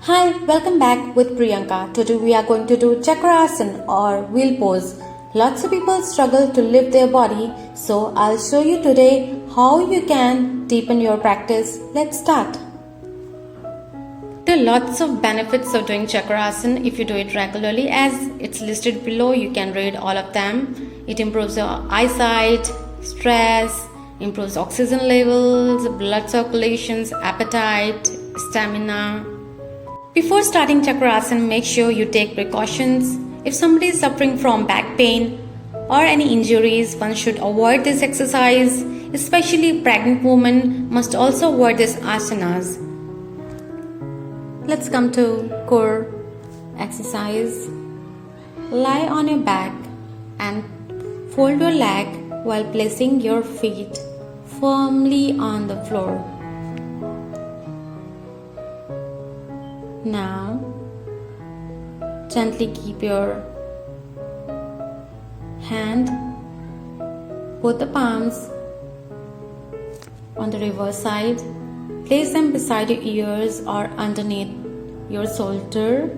Hi, welcome back with Priyanka. Today we are going to do chakrasana or wheel pose. Lots of people struggle to lift their body, so I'll show you today how you can deepen your practice. Let's start. There are lots of benefits of doing chakrasana if you do it regularly. As it's listed below, you can read all of them. It improves your eyesight, stress, improves oxygen levels, blood circulations, appetite, stamina. Before starting chakrasana, make sure you take precautions. If somebody is suffering from back pain or any injuries, one should avoid this exercise. Especially pregnant women must also avoid these asanas. Let's come to core exercise. Lie on your back and fold your leg while placing your feet firmly on the floor. Now, gently keep your hand, both the palms on the reverse side. Place them beside your ears or underneath your shoulder.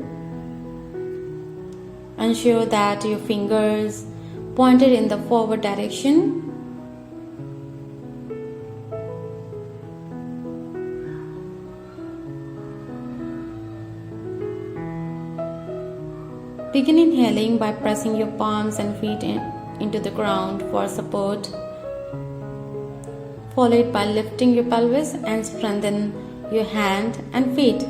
Ensure that your fingers pointed in the forward direction. Begin inhaling by pressing your palms and feet into the ground for support. Follow it by lifting your pelvis and strengthen your hand and feet.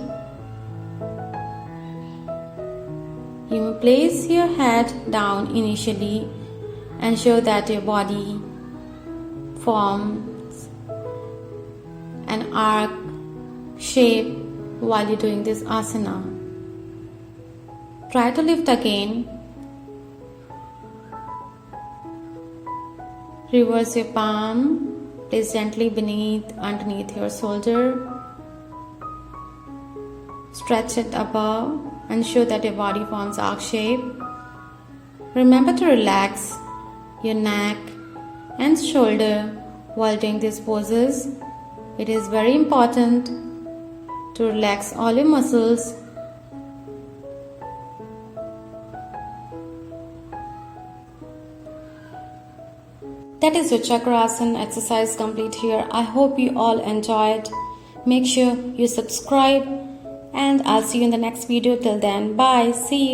You may place your head down initially. Ensure that your body forms an arc shape while you're doing this asana. Try to lift again. Reverse your palm. Place gently underneath your shoulder. Stretch it above. Ensure that your body forms arc shape. Remember to relax your neck and shoulder while doing these poses. It is very important to relax all your muscles. That is your chakrasana exercise complete here. I hope you all enjoyed. Make sure you subscribe and I'll see you in the next video. Till then, bye. See you.